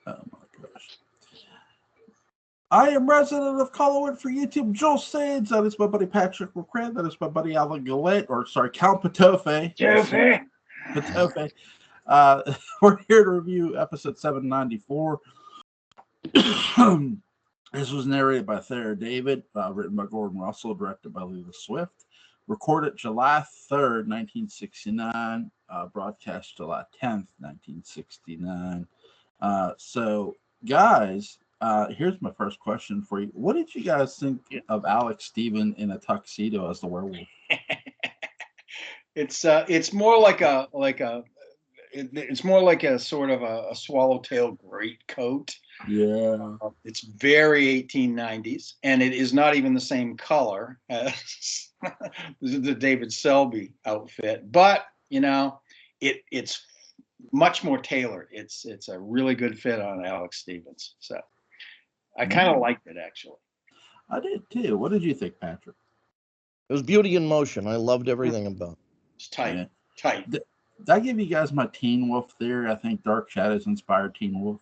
Oh my gosh. I am resident of Collinwood for YouTube. Joel Sands. That is my buddy Patrick McCray. That is my buddy Alan Gallant, or sorry, Count Patofe. Patofe. We're here to review episode 794. This was narrated by Thayer David, written by Gordon Russell, directed by Leila Swift. Recorded July 3rd, 1969. Broadcast July 10th, 1969. So, guys, here's my first question for you. What did you guys think of Alex Steven in a tuxedo as the werewolf? It's more like it's more like a sort of a swallowtail greatcoat. Yeah. It's very 1890s, and it is not even the same color as the David Selby outfit. But it's much more tailored. It's a really good fit on Alex Stevens. So I kind of liked it, actually. I did too. What did you think, Patrick? It was beauty in motion. I loved everything about it. It's tight. Tight. Did I give you guys my Teen Wolf theory? I think Dark Shadows inspired Teen Wolf.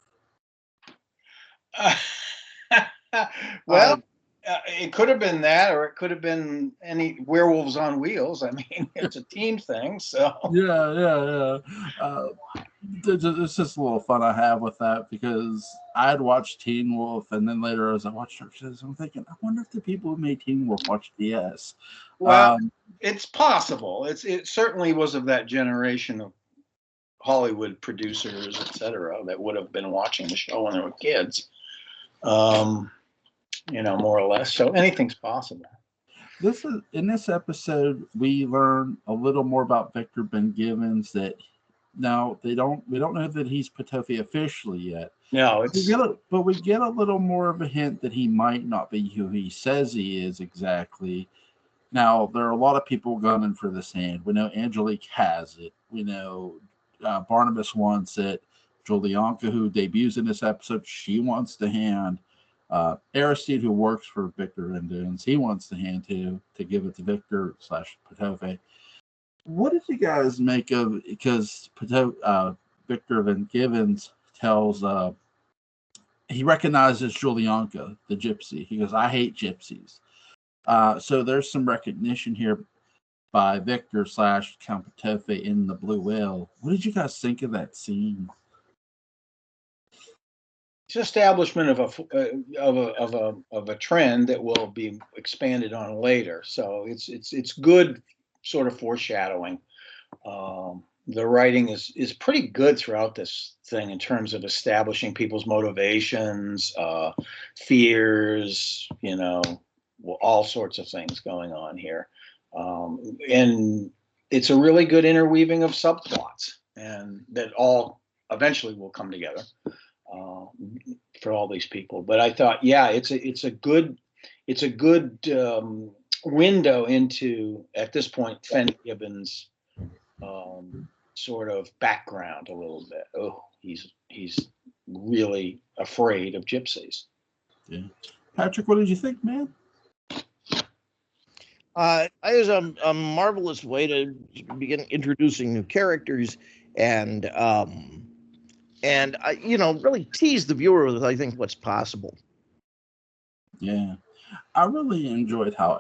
Well, it could have been that, or it could have been any Werewolves on Wheels. I mean, it's a team thing, so. Yeah. It's just a little fun I have with that, because I had watched Teen Wolf, and then later as I watched Dark Shadows, I'm thinking, I wonder if the people who made Teen Wolf watched DS. Well, it's possible. It certainly was of that generation of Hollywood producers, etc., that would have been watching the show when they were kids. More or less. So anything's possible. In this episode, we learn a little more about Victor Ben Givens. That now we don't know that he's Patofe officially yet. No, but we get a little more of a hint that he might not be who he says he is exactly. Now, there are a lot of people gunning for this hand. We know Angelique has it. We know Barnabas wants it. Julianka, who debuts in this episode, she wants the hand. Aristide, who works for Victor Van Givens, he wants the hand too, to give it to Victor / Patofe. What did you guys make of, because Victor Van Givens tells, he recognizes Julianka, the gypsy. He goes, I hate gypsies. So there's some recognition here by Victor / Count Patofe in the Blue Whale. What did you guys think of that scene? It's establishment of a trend that will be expanded on later. So it's good sort of foreshadowing. The writing is pretty good throughout this thing in terms of establishing people's motivations, fears, all sorts of things going on here. And it's a really good interweaving of subplots, and that all eventually will come together for all these people. But I thought, it's a good window into, at this point, Fen Gibbons' sort of background a little bit. Oh, he's really afraid of gypsies. Yeah. Patrick, what did you think, man? It was a marvelous way to begin introducing new characters and really tease the viewer with, I think, what's possible. Yeah, I really enjoyed how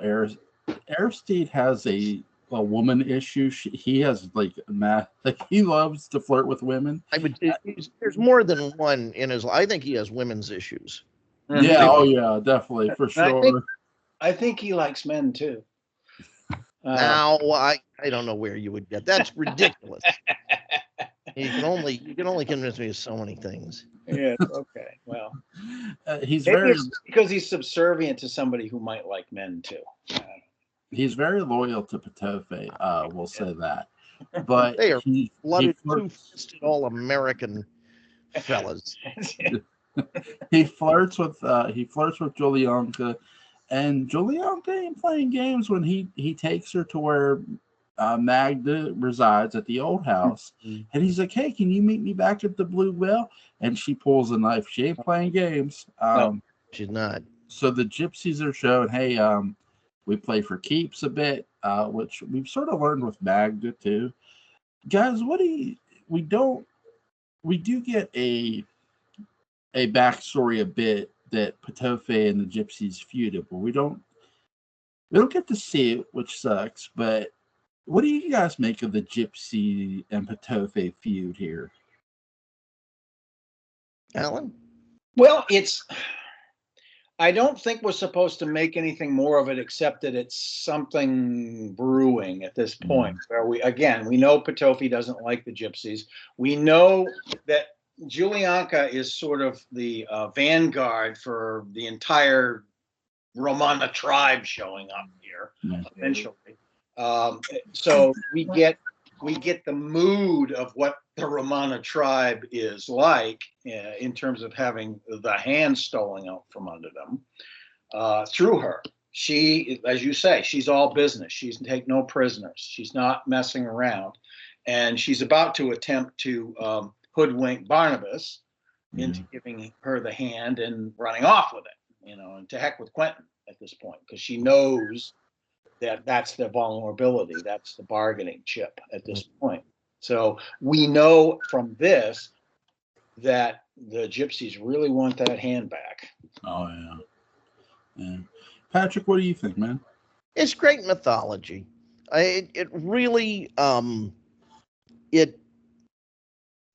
Aristide has a woman issue. He has he loves to flirt with women. There's more than one in his. I think he has women's issues. Yeah, oh yeah, definitely, for sure. I think he likes men too. Now I don't know where you would get. That's ridiculous. You can only convince me of so many things. Yeah. Okay. Well, he's because he's subservient to somebody who might like men too. He's very loyal to Patofe. We'll say that. But they are blooded, two-fisted, all-American fellas. He flirts with Julianka, and Julianka ain't playing games when he takes her to where Magda resides at the old house, and he's like, "Hey, can you meet me back at the Blue Whale?" And she pulls a knife. She ain't playing games. No, she's not. So the gypsies are showing, "Hey, we play for keeps a bit," which we've sort of learned with Magda too. Guys, we do get a a backstory a bit that Patofe and the Gypsies feuded, but we don't get to see it, which sucks. But what do you guys make of the Gypsy and Patofe feud here? Alan? Well, I don't think we're supposed to make anything more of it except that it's something brewing at this point. Where we know Patofi doesn't like the Gypsies. We know that Julianka is sort of the vanguard for the entire Romana tribe showing up here eventually. So we get the mood of what the Romana tribe is like in terms of having the hand stolen out from under them through her. She, as you say, she's all business. She's take no prisoners. She's not messing around, and she's about to attempt to hoodwink Barnabas into giving her the hand and running off with it. And to heck with Quentin at this point, because she knows that that's the vulnerability, that's the bargaining chip at this point. So we know from this that the Gypsies really want that hand back. Oh yeah. Patrick, what do you think, man? It's great mythology. It really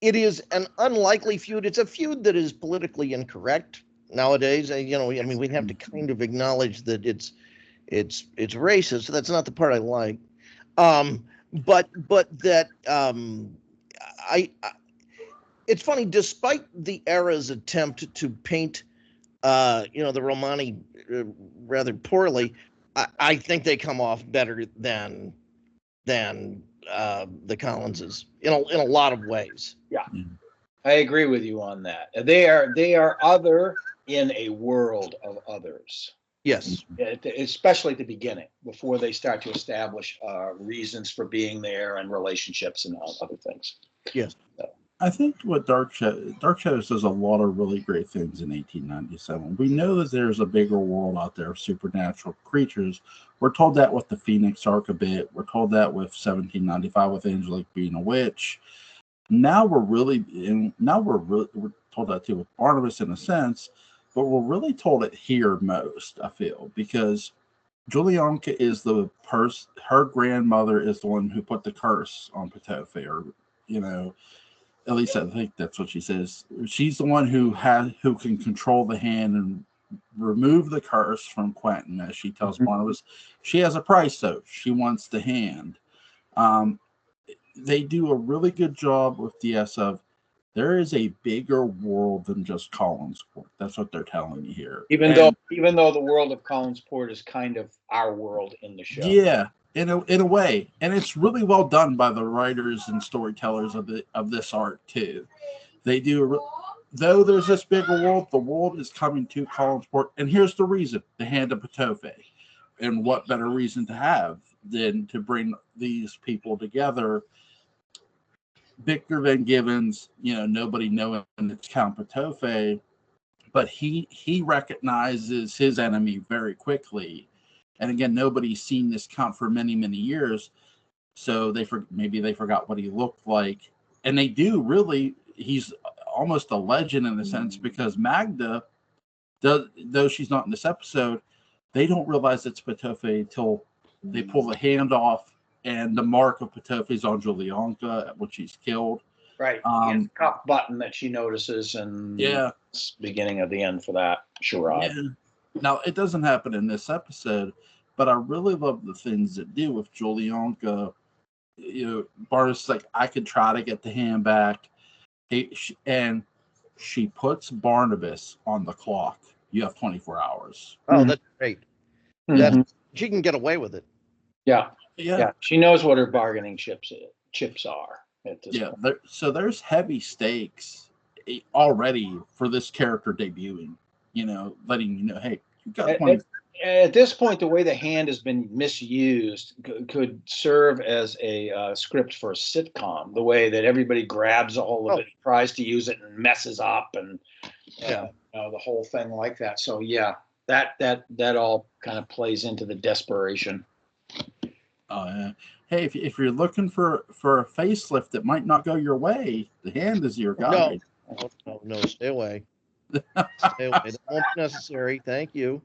it is an unlikely feud. It's a feud that is politically incorrect nowadays. We have to kind of acknowledge that it's racist. So that's not the part I like. But that it's funny, despite the era's attempt to paint the Romani rather poorly, I think they come off better than the Collinses in a lot of ways. Yeah, I agree with you on that. They are other in a world of others. Yes, especially at the beginning, before they start to establish reasons for being there and relationships and other things. Yes. So. I think what Dark Shadows does a lot of really great things in 1897. We know that there's a bigger world out there of supernatural creatures. We're told that with the Phoenix Arc a bit. We're told that with 1795 with Angelique being a witch. Now we're told that too with Barnabas in a sense. But we're really told it here most, I feel, because Julianka is her grandmother is the one who put the curse on Patofe, or, at least I think that's what she says. She's the one who can control the hand and remove the curse from Quentin, as she tells Barnabas. She has a price, though. She wants the hand. They do a really good job with DS of, there is a bigger world than just Collinsport. That's what they're telling you here. Even though the world of Collinsport is kind of our world in the show. Yeah, in a way, and it's really well done by the writers and storytellers of this art too. They do. Though there's this bigger world, the world is coming to Collinsport, and here's the reason: the Hand of Patofe. And what better reason to have than to bring these people together? Victor Van Givens, nobody knowing it's Count Patofe, but he recognizes his enemy very quickly. And again, nobody's seen this Count for many, many years, so maybe they forgot what he looked like. And they do really. He's almost a legend in a sense, because Magda, though she's not in this episode, they don't realize it's Patofe until they pull the hand off. And the mark of Patofe is on Julianka, when she's killed. Right. The cuff button that she notices, and it's beginning of the end for that charade. Yeah. Now, it doesn't happen in this episode, but I really love the things that do with Julianka. Barnabas like, I could try to get the hand back. And she puts Barnabas on the clock. You have 24 hours. Oh, that's great. She can get away with it. Yeah. She knows what her bargaining chips are at this point. So there's heavy stakes already for this character debuting. Letting you know, hey, you got 20. At this point, the way the hand has been misused could serve as a script for a sitcom. The way that everybody grabs a hold of it, tries to use it, and messes up, and the whole thing like that. So that all kind of plays into the desperation. Hey, if you're looking for a facelift that might not go your way, the hand is your guide. No, stay away. Stay away. That won't be necessary. Thank you.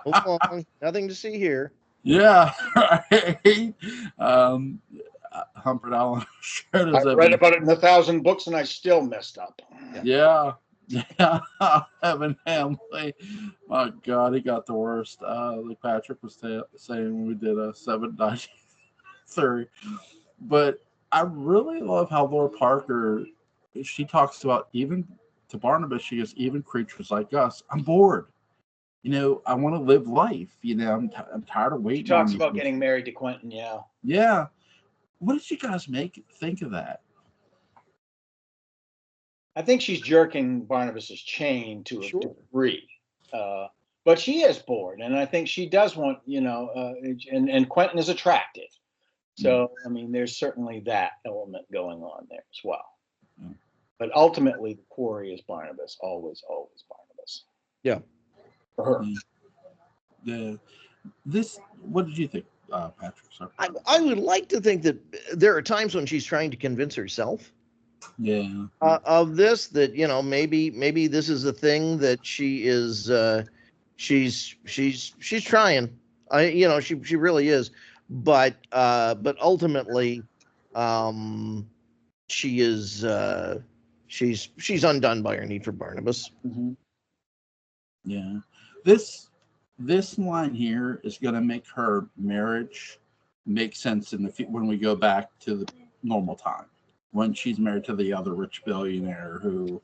Move along. Nothing to see here. Yeah, right. Humphrey Allen showed us I read about it in 1,000 books and I still messed up. Yeah, yeah. Evan Hamley, my God, he got the worst. Like Patrick was saying when we did a 793, but I really love how Laura Parker, she talks about, even to Barnabas, she goes, even creatures like us, I'm bored. I want to live life. I'm tired of She waiting talks on about you. getting married to Quentin, yeah. Yeah. What did you guys think of that? I think she's jerking Barnabas's chain to a Sure. degree. But she is bored, and I think she does want, and Quentin is attractive. So, I mean, there's certainly that element going on there as well. Mm. But ultimately, the quarry is Barnabas, always, always Barnabas. Yeah. For her. What did you think, Patrick? Sorry. I would like to think that there are times when she's trying to convince herself Yeah. of this, that maybe this is a thing that she is she's trying. She really is, but ultimately she is she's undone by her need for Barnabas. Mm-hmm. Yeah. This line here is going to make her marriage make sense when we go back to the normal time, when she's married to the other rich billionaire who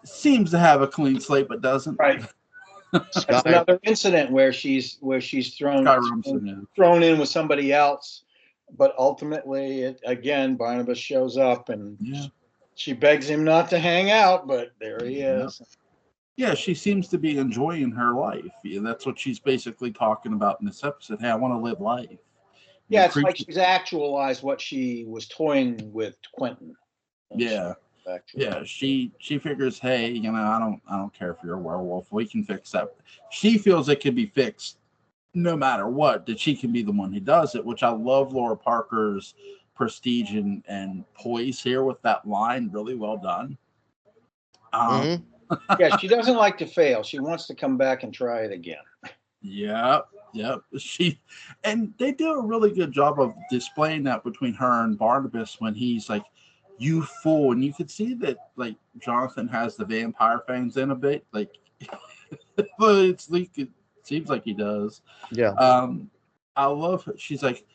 seems to have a clean slate but doesn't. Right. That's another incident where she's thrown in with somebody else, but ultimately, again, Barnabas shows up and she begs him not to hang out, but there he is. Yeah, she seems to be enjoying her life. Yeah, that's what she's basically talking about in this episode. Hey, I want to live life. Yeah, it's like she's actualized what she was toying with Quentin. Yeah. Yeah, she figures, hey, I don't care if you're a werewolf. We can fix that. She feels it can be fixed no matter what, that she can be the one who does it, which I love Laura Parker's prestige and poise here with that line. Really well done. Yeah, she doesn't like to fail. She wants to come back and try it again. Yep. And they do a really good job of displaying that between her and Barnabas when he's like, you fool. And you can see that, like, Jonathan has the vampire fangs in a bit. Like, it seems like he does. Yeah. I love her. She's like,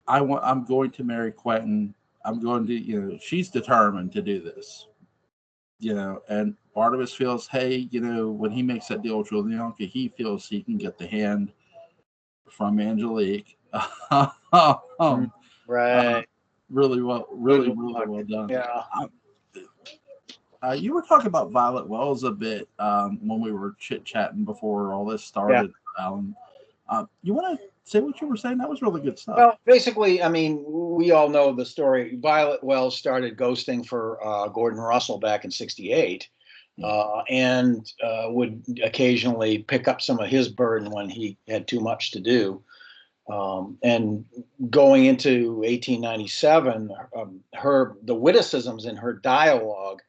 I'm going to marry Quentin. I'm going to, she's determined to do this. And Barnabas feels, hey, when he makes that deal with Julianka, he feels he can get the hand from Angelique. Right. Really well done. Yeah. You were talking about Violet Wells a bit when we were chit-chatting before all this started, Alan. You want to say what you were saying? That was really good stuff. Well, basically, I mean, we all know the story. Violet Wells started ghosting for Gordon Russell back in '68, and would occasionally pick up some of his burden when he had too much to do. And going into 1897, the witticisms in her dialogue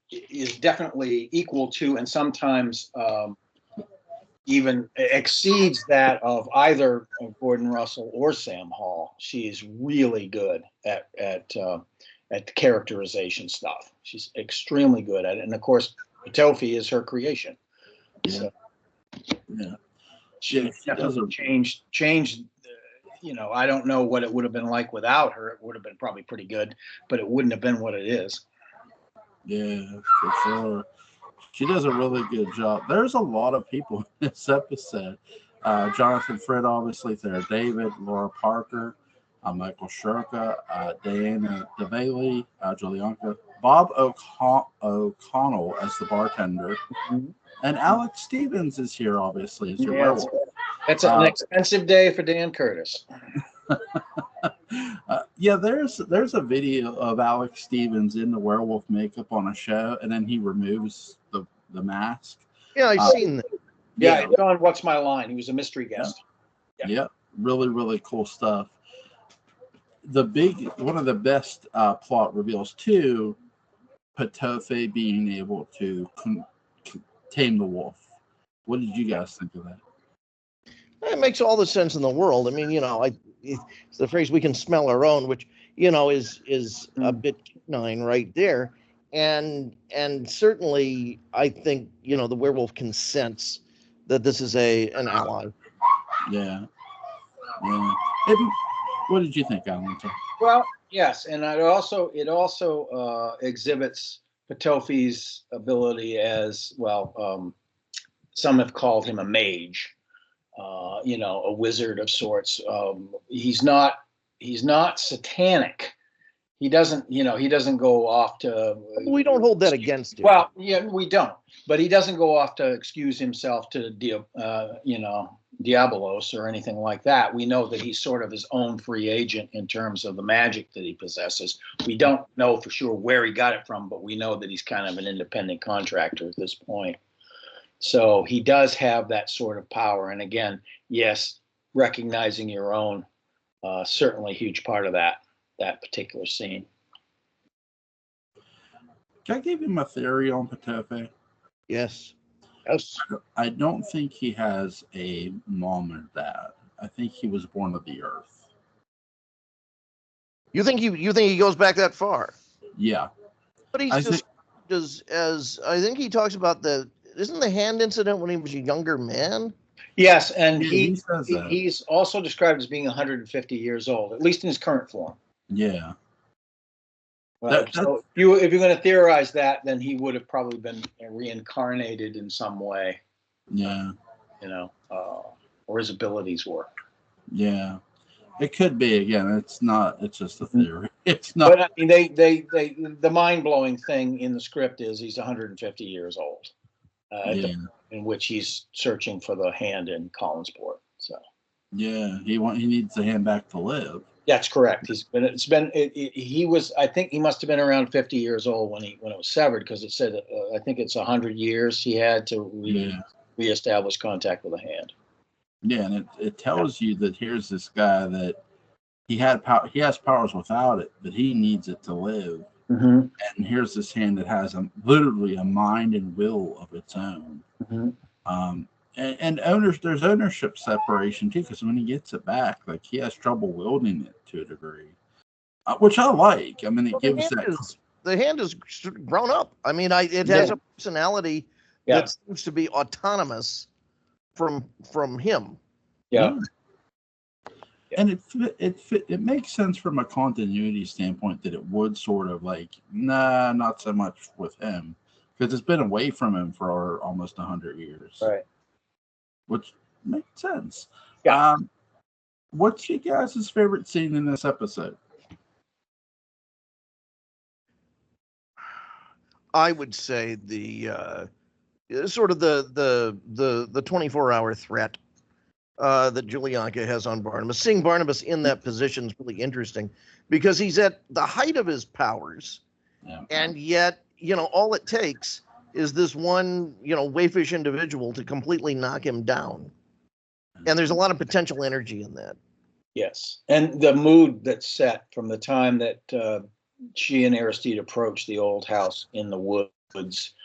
is definitely equal to, and sometimes even exceeds that of either Gordon Russell or Sam Hall. She is really good at characterization stuff. She's extremely good at it, and of course, Petofi is her creation. Yeah. So, yeah. She definitely changed. I don't know what it would have been like without her. It would have been probably pretty good, but it wouldn't have been what it is. Yeah, for sure. She does a really good job. There's a lot of people in this episode. Jonathan Frid, obviously, there. David, Laura Parker, Michael Shurka, Diana DeValey, Julianka, Bob O'Connell as the bartender, and Alex Stevens is here, obviously, as your werewolf. That's an expensive day for Dan Curtis. There's a video of Alex Stevens in the werewolf makeup on a show, and then he removes the mask. Yeah, I've seen that. Yeah, it's on What's My Line. He was a mystery guest. Yeah. Really, really cool stuff. One of the best plot reveals too Patofe being able to tame the wolf. What did you guys think of that? It makes all the sense in the world. I mean, it's the phrase "we can smell our own," which is a bit canine right there, and certainly I think the werewolf can sense that this is an ally. Yeah. What did you think, Alan? Well, yes, and it also exhibits Patofe's ability as well. Some have called him a mage, a wizard of sorts. He's not satanic. He doesn't go off to. We don't hold that against him. Well, yeah, we don't. But he doesn't go off to excuse himself to Diabolos or anything like that. We know that he's sort of his own free agent in terms of the magic that he possesses. We don't know for sure where he got it from, but we know that he's kind of an independent contractor at this point. So he does have that sort of power. And again, yes, recognizing your own, certainly a huge part of that particular scene. Can I give him a theory on Patofe? Yes. I don't think he has a mom or dad. I think he was born of the earth. You think he goes back that far? Yeah. But he's I think he talks about isn't the hand incident when he was a younger man? Yes, and he says that. He's also described as being 150 years old, at least in his current form. Yeah. So if you're going to theorize that, then he would have probably been reincarnated in some way. Yeah. Or his abilities were. Yeah. It could be. Again, it's just a theory. It's not. But I mean, the mind-blowing thing in the script is he's 150 years old, in which he's searching for the hand in Collinsport. So. Yeah, he needs the hand back to live. That's correct. I think he must have been around 50 years old when it was severed, because it said I think it's 100 years he had to reestablish contact with the hand. Yeah, and it tells you that here's this guy that he has powers without it, but he needs it to live. Mm-hmm. And here's this hand that has literally a mind and will of its own. Mm-hmm. And there's ownership separation too, because when he gets it back, like he has trouble wielding it to a degree, which I like. I mean, the hand is grown up. I mean, it has a personality that seems to be autonomous from him. Yeah. And it makes sense from a continuity standpoint that it would sort of not so much with him, because it's been away from him for almost 100 years. Right. Which makes sense. Yeah. What's your guys' favorite scene in this episode? I would say the sort of the 24-hour threat that Julianka has on Barnabas. Seeing Barnabas in that position is really interesting, because he's at the height of his powers, and yet all it takes is this one, wayfish individual to completely knock him down. And there's a lot of potential energy in that. Yes. And the mood that's set from the time that she and Aristide approach the old house in the woods,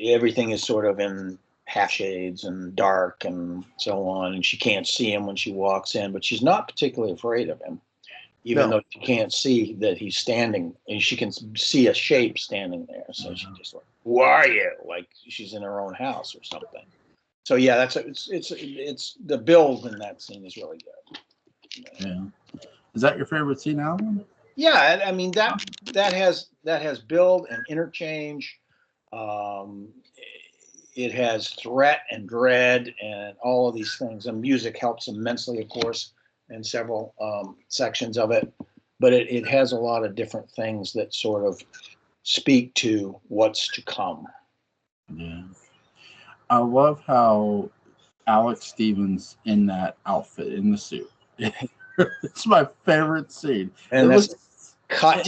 everything is sort of in half shades and dark and so on. And she can't see him when she walks in, but she's not particularly afraid of him. Even though she can't see that he's standing, and she can see a shape standing there. So she just like, who are you? Like she's in her own house or something. So yeah, it's the build in that scene is really good. Yeah. Is that your favorite scene, Alan? Yeah, I mean that has build and interchange. It has threat and dread and all of these things. And music helps immensely, of course, in several sections of it, but it has a lot of different things that sort of speak to what's to come. Yeah. I love how Alex Stevens in that outfit, in the suit. It's my favorite scene. And that's cut.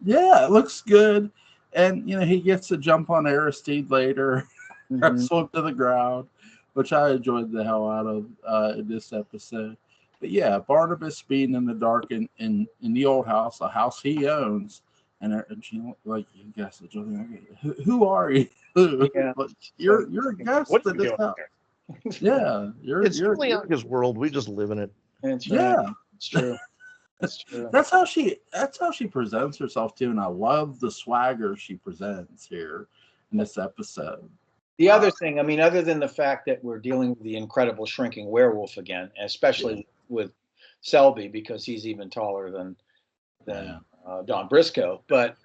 Yeah, it looks good. And, he gets to jump on Aristide later, wrestle him to the ground, which I enjoyed the hell out of in this episode. But yeah, Barnabas being in the dark in the old house, a house he owns, And she like you guess it. Who are you? Yeah. Like, you're a guest What at you this doing house. here? Yeah, It's Juliana's world. We just live in it. That's yeah. right. It's true. That's true. That's how she presents herself too, and I love the swagger she presents here in this episode. The other thing, I mean, other than the fact that we're dealing with the incredible shrinking werewolf again, especially with Selby because he's even taller than Don Briscoe, but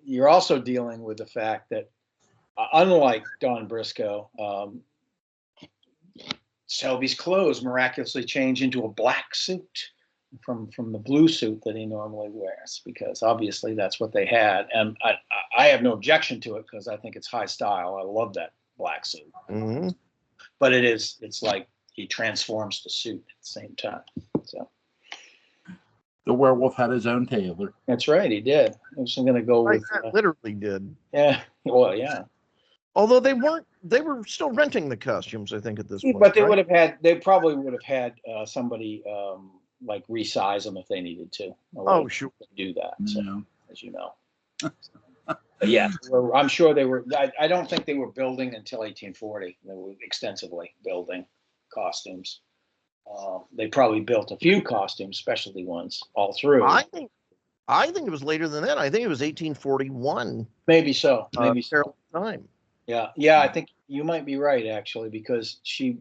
you're also dealing with the fact that unlike Don Briscoe, Selby's clothes miraculously change into a black suit from the blue suit that he normally wears, because obviously that's what they had, and I have no objection to it because I think it's high style. I love that black suit, but it's like he transforms the suit at the same time. So the werewolf had his own tailor. that's right, he did. I was going to go with literally did. Yeah, well, yeah. Although they were still renting the costumes, I think, at this point. But they probably would have had somebody like resize them if they needed to. Oh, sure. Do that, so, as you know. But yeah, I'm sure they were. I don't think they were building until 1840. They were extensively building costumes. They probably built a few costumes, specialty ones, all through. I think it was later than that. I think it was 1841. Maybe so. Maybe so. Time. Yeah. I think you might be right, actually, because she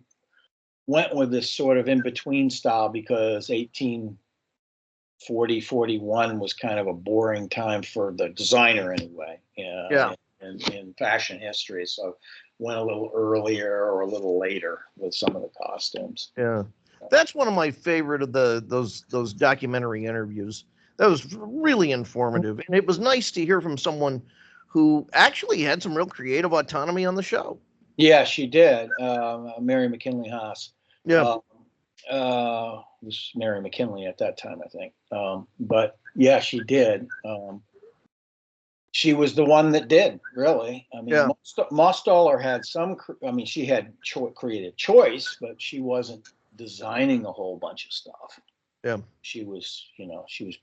went with this sort of in-between style because 1840, 41 was kind of a boring time for the designer anyway. In fashion history, so went a little earlier or a little later with some of the costumes. Yeah, that's one of my favorite of those documentary interviews. That was really informative, and it was nice to hear from someone who actually had some real creative autonomy on the show. Yeah, she did. Mary McKinley Haas. Yeah. It was Mary McKinley at that time, I think. But yeah, she did. She was the one that did, really. I mean, Mostaller had some. I mean, she had creative choice, but she wasn't designing a whole bunch of stuff. Yeah. She was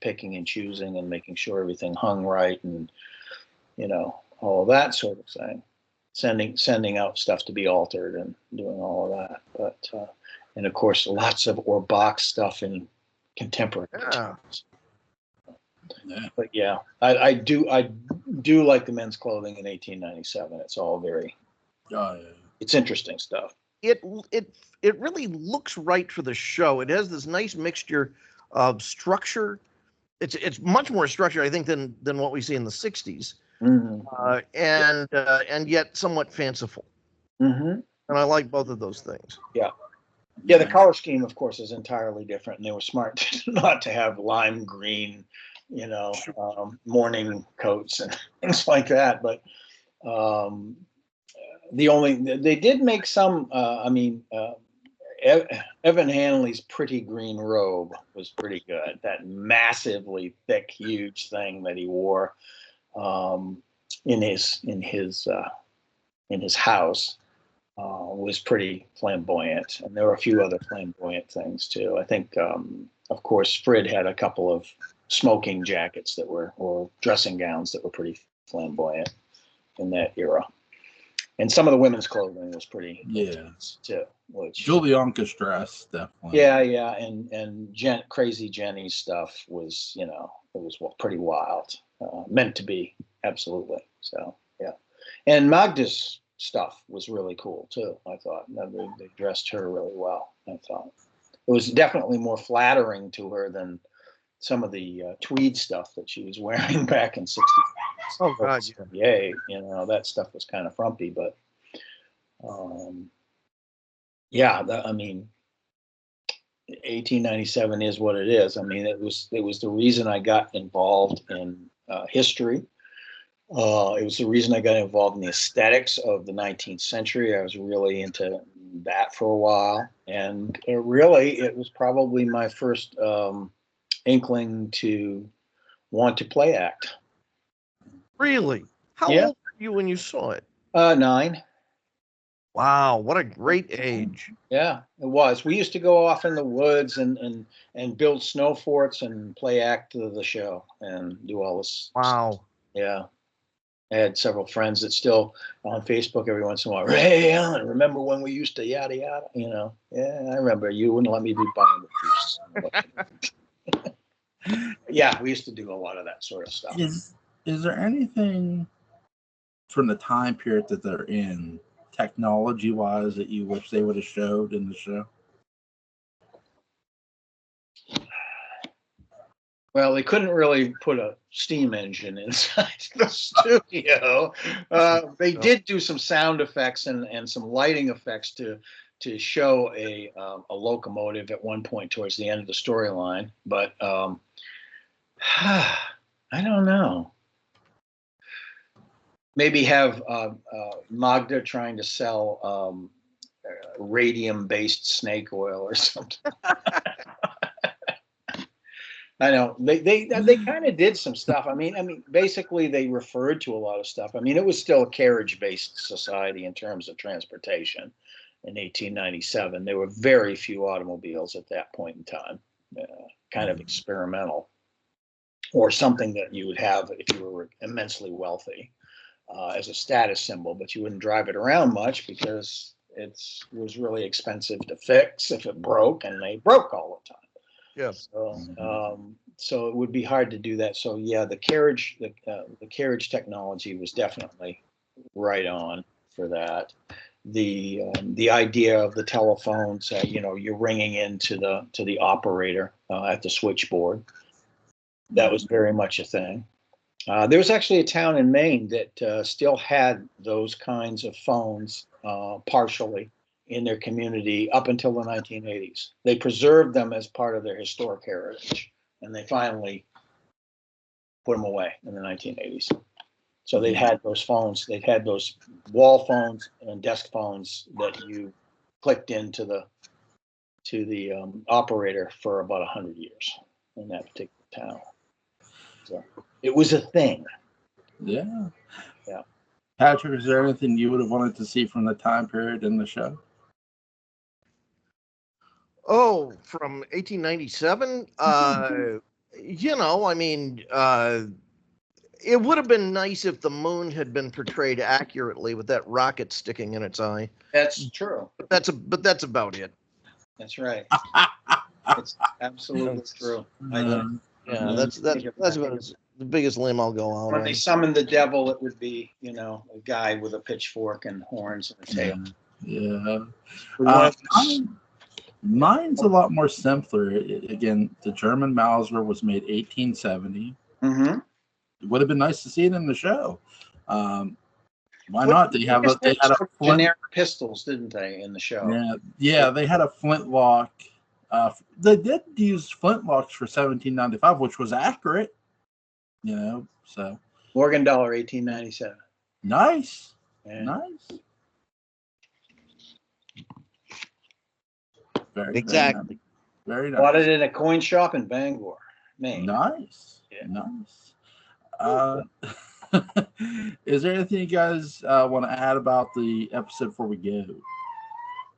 picking and choosing and making sure everything hung right, and all of that sort of thing. Sending out stuff to be altered and doing all of that. But and of course, lots of box stuff in contemporary times. Yeah. But yeah, I do like the men's clothing in 1897. It's all very, it's interesting stuff. It really looks right for the show. It has this nice mixture of structure. It's much more structured, I think, than what we see in the 60s, and yet somewhat fanciful. And I like both of those things. Yeah. The color scheme, of course, is entirely different, and they were smart not to have lime green, morning coats and things like that. But they did make some. Evan Hanley's pretty green robe was pretty good. That massively thick, huge thing that he wore in his house was pretty flamboyant, and there were a few other flamboyant things too. I think, of course, Frid had a couple of smoking jackets or dressing gowns that were pretty flamboyant in that era. And some of the women's clothing was pretty intense too. Which Julianka's dress, definitely. Yeah, and Crazy Jenny's stuff was, it was pretty wild, meant to be, absolutely. So yeah, and Magda's stuff was really cool too. I thought they dressed her really well. I thought it was definitely more flattering to her than some of the tweed stuff that she was wearing back in '60. Oh God, yay! That stuff was kind of frumpy, but yeah. 1897 is what it is. I mean, it was the reason I got involved in history. It was the reason I got involved in the aesthetics of the 19th century. I was really into that for a while, and it was probably my first inkling to want to play act. Really? How old were you when you saw it? 9. Wow, what a great age. Yeah, it was. We used to go off in the woods and build snow forts and play act of the show and do all this. Wow. Yeah. I had several friends that still on Facebook every once in a while. Hey, Alan, remember when we used to yada yada? Yeah, I remember. You wouldn't let me be buying the juice. Yeah, we used to do a lot of that sort of stuff. Is there anything from the time period that they're in, technology wise, that you wish they would have showed in the show? Well, they couldn't really put a steam engine inside the studio. They did do some sound effects and some lighting effects to show a locomotive at one point towards the end of the storyline. But I don't know. Maybe have Magda trying to sell radium-based snake oil or something. I know they kind of did some stuff. I mean, basically they referred to a lot of stuff. I mean, it was still a carriage-based society in terms of transportation in 1897. There were very few automobiles at that point in time, kind of experimental, or something that you would have if you were immensely wealthy as a status symbol, but you wouldn't drive it around much because it was really expensive to fix if it broke, and they broke all the time. Yes. So it would be hard to do that. So yeah, the carriage technology was definitely right on for that. The idea of the telephones, you're ringing into the operator at the switchboard. That was very much a thing. There was actually a town in Maine that still had those kinds of phones partially in their community up until the 1980s. They preserved them as part of their historic heritage, and they finally put them away in the 1980s. So they'd had those phones, they'd had those wall phones and desk phones that you clicked into the operator for about 100 years in that particular town. So it was a thing. Yeah. Yeah. Patrick, is there anything you would have wanted to see from the time period in the show? Oh, from 1897? It would have been nice if the moon had been portrayed accurately with that rocket sticking in its eye. That's true. But that's about it. That's right. It's absolutely true. Yeah, that's about the biggest limb I'll go out When on. they summoned the devil, it would be, a guy with a pitchfork and horns and a tail. Yeah. Mine's a lot more simpler. Again, the German Mauser was made 1870. Mm-hmm. It would have been nice to see it in the show. Why not? They had a generic pistols, didn't they, in the show? Yeah. They had a flintlock. They did use flintlocks for 1795, which was accurate. So Morgan dollar 1897. Nice. Yeah. Nice. Exactly. Very nice. Bought it in a coin shop in Bangor, Maine. Nice. Yeah. Nice. Is there anything you guys want to add about the episode before we go?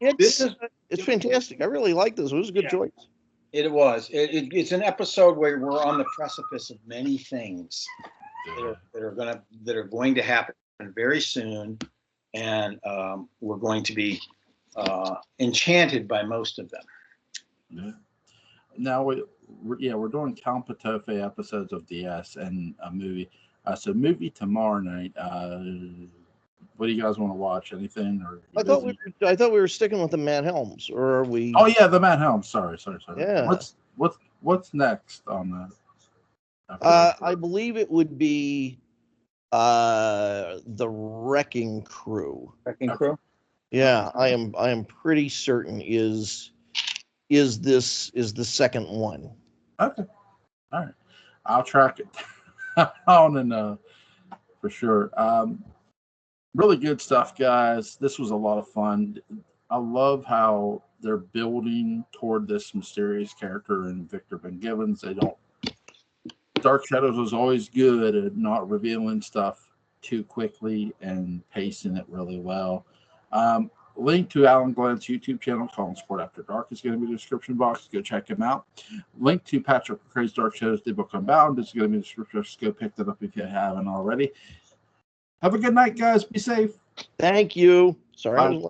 It's fantastic. I really like this. It was a good choice. It was. It's an episode where we're on the precipice of many things that are going to happen very soon, and we're going to be enchanted by most of them. Yeah. Now we're doing Count Patofe episodes of DS and a movie. So movie tomorrow night. What do you guys want to watch? Anything? Or I thought we were sticking with the Matt Helms, or are we? Oh yeah, the Matt Helms. Sorry. Yeah. What's next on that? I believe it would be the Wrecking Crew. Wrecking Crew. Yeah, I am pretty certain is the second one. Okay. All right. I'll track it down and for sure. Really good stuff, guys. This was a lot of fun. I love how they're building toward this mysterious character in Victor Ben Givens. Dark Shadows was always good at not revealing stuff too quickly and pacing it really well. Link to Alan Gallant's YouTube channel, Calling Sport After Dark, is going to be in the description box. Go check him out. Link to Patrick McCray's Dark Shadows, the book Unbound, is going to be in the description box. Go pick that up if you haven't already. Have a good night, guys. Be safe. Thank you. Sorry.